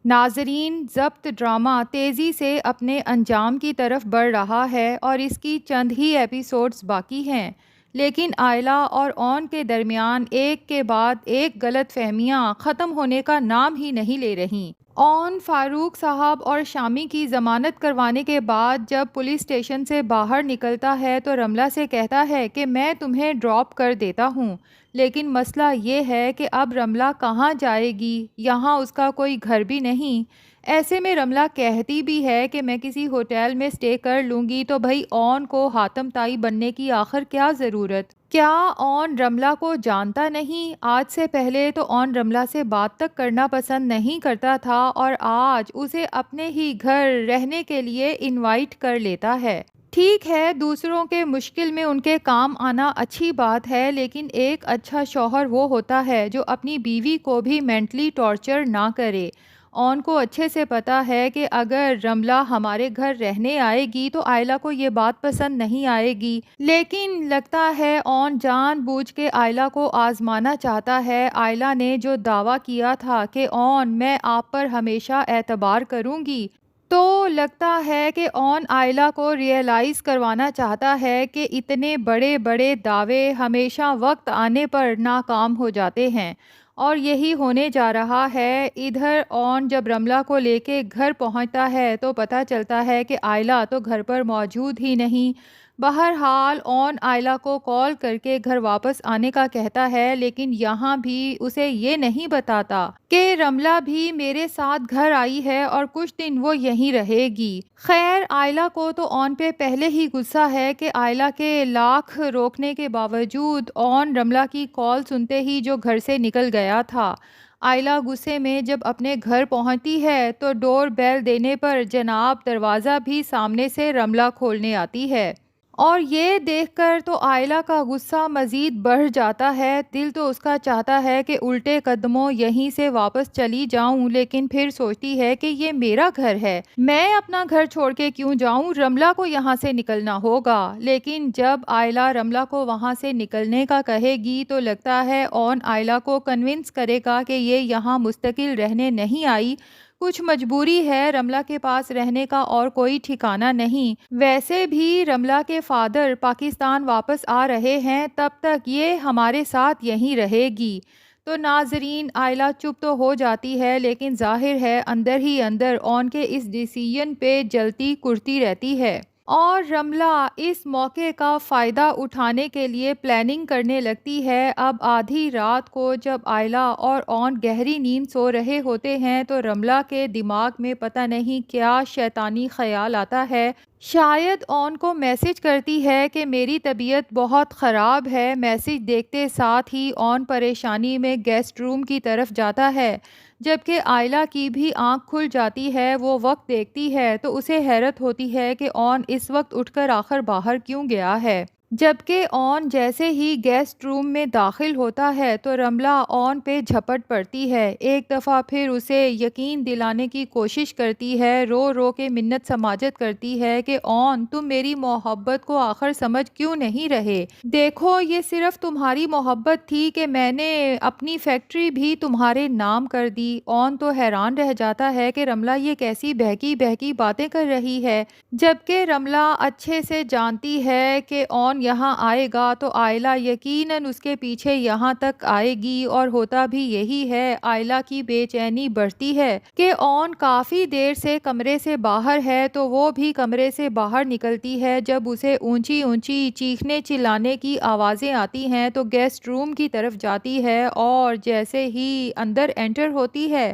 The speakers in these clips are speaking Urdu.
ناظرین، ضبط ڈرامہ تیزی سے اپنے انجام کی طرف بڑھ رہا ہے اور اس کی چند ہی ایپیسوڈز باقی ہیں، لیکن آئلہ اور اون کے درمیان ایک کے بعد ایک غلط فہمیاں ختم ہونے کا نام ہی نہیں لے رہیں۔ اون فاروق صاحب اور شامی کی ضمانت کروانے کے بعد جب پولیس اسٹیشن سے باہر نکلتا ہے تو رملہ سے کہتا ہے کہ میں تمہیں ڈراپ کر دیتا ہوں، لیکن مسئلہ یہ ہے کہ اب رملہ کہاں جائے گی؟ یہاں اس کا کوئی گھر بھی نہیں۔ ایسے میں رملہ کہتی بھی ہے کہ میں کسی ہوٹل میں سٹے کر لوں گی، تو بھائی اون کو حاتم طائی بننے کی آخر کیا ضرورت؟ کیا اون رملہ کو جانتا نہیں؟ آج سے پہلے تو اون رملہ سے بات تک کرنا پسند نہیں کرتا تھا اور آج اسے اپنے ہی گھر رہنے کے لیے انوائٹ کر لیتا ہے۔ ٹھیک ہے، دوسروں کے مشکل میں ان کے کام آنا اچھی بات ہے، لیکن ایک اچھا شوہر وہ ہوتا ہے جو اپنی بیوی کو بھی مینٹلی ٹارچر نہ کرے۔ اون کو اچھے سے پتا ہے کہ اگر رملہ ہمارے گھر رہنے آئے گی تو آئلہ کو یہ بات پسند نہیں آئے گی، لیکن لگتا ہے اون جان بوجھ کے آئلہ کو آزمانا چاہتا ہے۔ آئلہ نے جو دعویٰ کیا تھا کہ اون میں آپ پر ہمیشہ اعتبار کروں گی، تو لگتا ہے کہ اون آئلہ کو ریئلائز کروانا چاہتا ہے کہ اتنے بڑے بڑے دعوے ہمیشہ وقت آنے پر ناکام ہو جاتے ہیں، اور یہی ہونے جا رہا ہے۔ ادھر اون جب رملہ کو لے کے گھر پہنچتا ہے تو پتہ چلتا ہے کہ آئلہ تو گھر پر موجود ہی نہیں۔ بہرحال اون آئلہ کو کال کر کے گھر واپس آنے کا کہتا ہے، لیکن یہاں بھی اسے یہ نہیں بتاتا کہ رملہ بھی میرے ساتھ گھر آئی ہے اور کچھ دن وہ یہیں رہے گی۔ خیر، آئلہ کو تو اون پہ پہلے ہی غصہ ہے کہ آئلہ کے لاکھ روکنے کے باوجود اون رملہ کی کال سنتے ہی جو گھر سے نکل گیا تھا۔ آئلہ غصے میں جب اپنے گھر پہنچتی ہے تو ڈور بیل دینے پر جناب دروازہ بھی سامنے سے رملہ کھولنے آتی ہے، اور یہ دیکھ کر تو آئلہ کا غصہ مزید بڑھ جاتا ہے۔ دل تو اس کا چاہتا ہے کہ الٹے قدموں یہیں سے واپس چلی جاؤں، لیکن پھر سوچتی ہے کہ یہ میرا گھر ہے، میں اپنا گھر چھوڑ کے کیوں جاؤں؟ رملہ کو یہاں سے نکلنا ہوگا۔ لیکن جب آئلہ رملہ کو وہاں سے نکلنے کا کہے گی تو لگتا ہے اون آئلہ کو کنونس کرے گا کہ یہ یہاں مستقل رہنے نہیں آئی، کچھ مجبوری ہے، رملہ کے پاس رہنے کا اور کوئی ٹھکانہ نہیں۔ ویسے بھی رملہ کے فادر پاکستان واپس آ رہے ہیں، تب تک یہ ہمارے ساتھ یہیں رہے گی۔ تو ناظرین، آئلہ چپ تو ہو جاتی ہے، لیکن ظاہر ہے اندر ہی اندر اون کے اس ڈیسیژن پہ جلتی کرتی رہتی ہے، اور رملہ اس موقع کا فائدہ اٹھانے کے لیے پلاننگ کرنے لگتی ہے۔ اب آدھی رات کو جب آئلہ اور اون گہری نیند سو رہے ہوتے ہیں تو رملہ کے دماغ میں پتہ نہیں کیا شیطانی خیال آتا ہے۔ شاید اون کو میسج کرتی ہے کہ میری طبیعت بہت خراب ہے۔ میسج دیکھتے ساتھ ہی اون پریشانی میں گیسٹ روم کی طرف جاتا ہے، جبکہ آئلہ کی بھی آنکھ کھل جاتی ہے۔ وہ وقت دیکھتی ہے تو اسے حیرت ہوتی ہے کہ اون اس وقت اٹھ کر آخر باہر کیوں گیا ہے، جبکہ اون جیسے ہی گیسٹ روم میں داخل ہوتا ہے تو رملہ اون پہ جھپٹ پڑتی ہے۔ ایک دفعہ پھر اسے یقین دلانے کی کوشش کرتی ہے، رو رو کے منت سماجت کرتی ہے کہ اون، تم میری محبت کو آخر سمجھ کیوں نہیں رہے؟ دیکھو، یہ صرف تمہاری محبت تھی کہ میں نے اپنی فیکٹری بھی تمہارے نام کر دی۔ اون تو حیران رہ جاتا ہے کہ رملہ یہ کیسی بہکی بہکی باتیں کر رہی ہے، جبکہ رملہ اچھے سے جانتی ہے کہ اون یہاں آئے گا تو آئلہ یقیناً اس کے پیچھے یہاں تک آئے گی، اور ہوتا بھی یہی ہے۔ آئلہ کی بے چینی بڑھتی ہے کہ اون کافی دیر سے کمرے سے باہر ہے، تو وہ بھی کمرے سے باہر نکلتی ہے۔ جب اسے اونچی اونچی چیخنے چلانے کی آوازیں آتی ہیں تو گیسٹ روم کی طرف جاتی ہے، اور جیسے ہی اندر انٹر ہوتی ہے،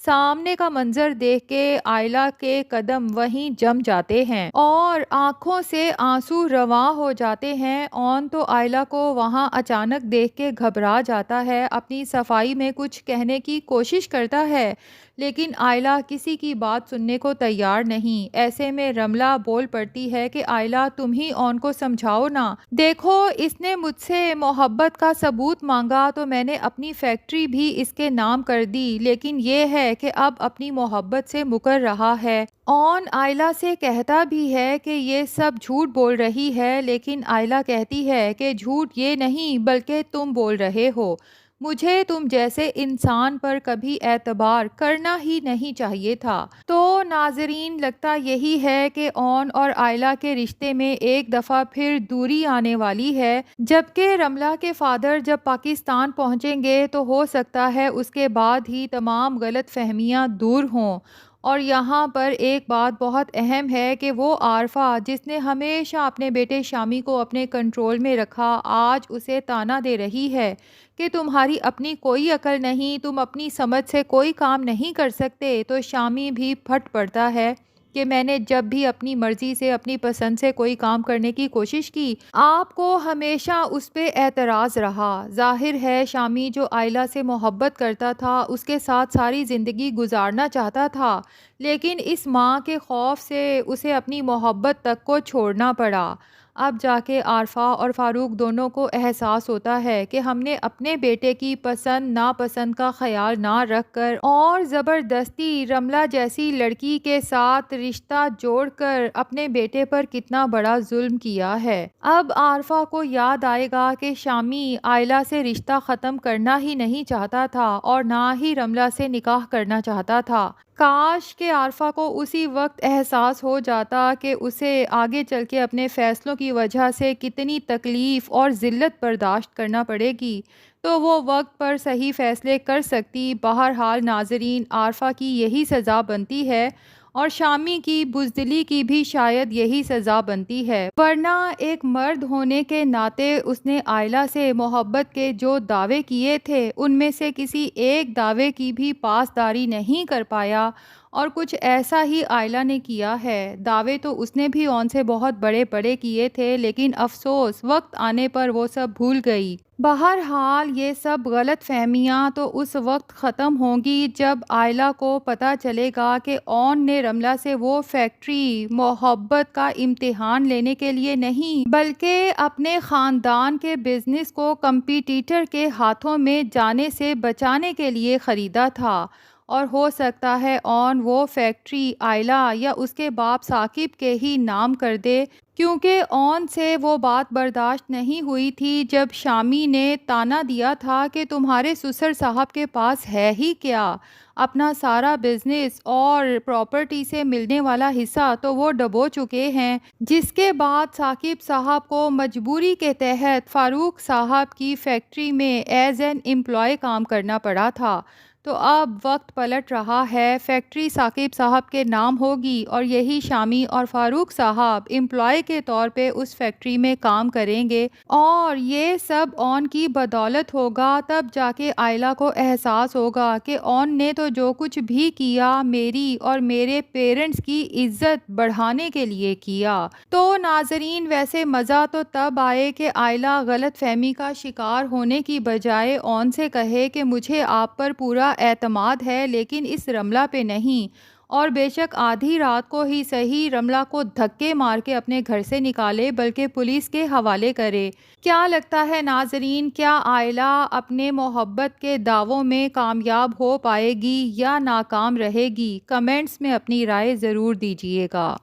سامنے کا منظر دیکھ کے آئلہ کے قدم وہیں جم جاتے ہیں اور آنکھوں سے آنسو رواں ہو جاتے ہیں۔ اون تو آئلہ کو وہاں اچانک دیکھ کے گھبرا جاتا ہے، اپنی صفائی میں کچھ کہنے کی کوشش کرتا ہے، لیکن آئلہ کسی کی بات سننے کو تیار نہیں۔ ایسے میں رملہ بول پڑتی ہے کہ آئلہ، تم ہی اون کو سمجھاؤ نا، دیکھو اس نے مجھ سے محبت کا ثبوت مانگا تو میں نے اپنی فیکٹری بھی اس کے نام کر دی، لیکن یہ ہے کہ اب اپنی محبت سے مکر رہا ہے۔ اون آئلہ سے کہتا بھی ہے کہ یہ سب جھوٹ بول رہی ہے، لیکن آئلہ کہتی ہے کہ جھوٹ یہ نہیں بلکہ تم بول رہے ہو، مجھے تم جیسے انسان پر کبھی اعتبار کرنا ہی نہیں چاہیے تھا۔ تو ناظرین، لگتا یہی ہے کہ اون اور آئلہ کے رشتے میں ایک دفعہ پھر دوری آنے والی ہے، جبکہ رملہ کے فادر جب پاکستان پہنچیں گے تو ہو سکتا ہے اس کے بعد ہی تمام غلط فہمیاں دور ہوں۔ اور یہاں پر ایک بات بہت اہم ہے کہ وہ عارفہ جس نے ہمیشہ اپنے بیٹے شامی کو اپنے کنٹرول میں رکھا، آج اسے طعنہ دے رہی ہے کہ تمہاری اپنی کوئی عقل نہیں، تم اپنی سمجھ سے کوئی کام نہیں کر سکتے۔ تو شامی بھی پھٹ پڑتا ہے کہ میں نے جب بھی اپنی مرضی سے، اپنی پسند سے کوئی کام کرنے کی کوشش کی، آپ کو ہمیشہ اس پہ اعتراض رہا۔ ظاہر ہے شامی جو آئلہ سے محبت کرتا تھا، اس کے ساتھ ساری زندگی گزارنا چاہتا تھا، لیکن اس ماں کے خوف سے اسے اپنی محبت تک کو چھوڑنا پڑا۔ اب جا کے عارفہ اور فاروق دونوں کو احساس ہوتا ہے کہ ہم نے اپنے بیٹے کی پسند ناپسند کا خیال نہ رکھ کر اور زبردستی رملہ جیسی لڑکی کے ساتھ رشتہ جوڑ کر اپنے بیٹے پر کتنا بڑا ظلم کیا ہے۔ اب عارفہ کو یاد آئے گا کہ شامی آئلہ سے رشتہ ختم کرنا ہی نہیں چاہتا تھا اور نہ ہی رملہ سے نکاح کرنا چاہتا تھا۔ کاش کہ عارفہ کو اسی وقت احساس ہو جاتا کہ اسے آگے چل کے اپنے فیصلوں کی وجہ سے کتنی تکلیف اور ذلت برداشت کرنا پڑے گی، تو وہ وقت پر صحیح فیصلے کر سکتی۔ بہرحال ناظرین، عارفہ کی یہی سزا بنتی ہے اور شامی کی بزدلی کی بھی شاید یہی سزا بنتی ہے، ورنہ ایک مرد ہونے کے ناطے اس نے آئلہ سے محبت کے جو دعوے کیے تھے ان میں سے کسی ایک دعوے کی بھی پاسداری نہیں کر پایا، اور کچھ ایسا ہی آئلہ نے کیا ہے۔ دعوے تو اس نے بھی اون سے بہت بڑے بڑے کیے تھے، لیکن افسوس وقت آنے پر وہ سب بھول گئی۔ بہرحال یہ سب غلط فہمیاں تو اس وقت ختم ہوں گی جب آئلہ کو پتہ چلے گا کہ اون نے رملہ سے وہ فیکٹری محبت کا امتحان لینے کے لیے نہیں بلکہ اپنے خاندان کے بزنس کو کمپیٹیٹر کے ہاتھوں میں جانے سے بچانے کے لیے خریدا تھا، اور ہو سکتا ہے اون وہ فیکٹری آئلہ یا اس کے باپ ثاقب کے ہی نام کر دے، کیونکہ اون سے وہ بات برداشت نہیں ہوئی تھی جب شامی نے طعنہ دیا تھا کہ تمہارے سسر صاحب کے پاس ہے ہی کیا، اپنا سارا بزنس اور پراپرٹی سے ملنے والا حصہ تو وہ ڈبو چکے ہیں، جس کے بعد ثاقب صاحب کو مجبوری کے تحت فاروق صاحب کی فیکٹری میں ایز این امپلائی کام کرنا پڑا تھا۔ تو اب وقت پلٹ رہا ہے، فیکٹری ثاقب صاحب کے نام ہوگی اور یہی شامی اور فاروق صاحب امپلائی کے طور پہ اس فیکٹری میں کام کریں گے، اور یہ سب اون کی بدولت ہوگا۔ تب جا کے آئلہ کو احساس ہوگا کہ اون نے تو جو کچھ بھی کیا میری اور میرے پیرنٹس کی عزت بڑھانے کے لیے کیا۔ تو ناظرین، ویسے مزہ تو تب آئے کہ آئلہ غلط فہمی کا شکار ہونے کی بجائے اون سے کہے کہ مجھے آپ پر پورا اعتماد ہے لیکن اس رملہ پہ نہیں، اور بے شک آدھی رات کو ہی صحیح رملہ کو دھکے مار کے اپنے گھر سے نکالے بلکہ پولیس کے حوالے کرے۔ کیا لگتا ہے ناظرین، کیا آئلہ اپنے محبت کے دعووں میں کامیاب ہو پائے گی یا ناکام رہے گی؟ کمنٹس میں اپنی رائے ضرور دیجیے گا۔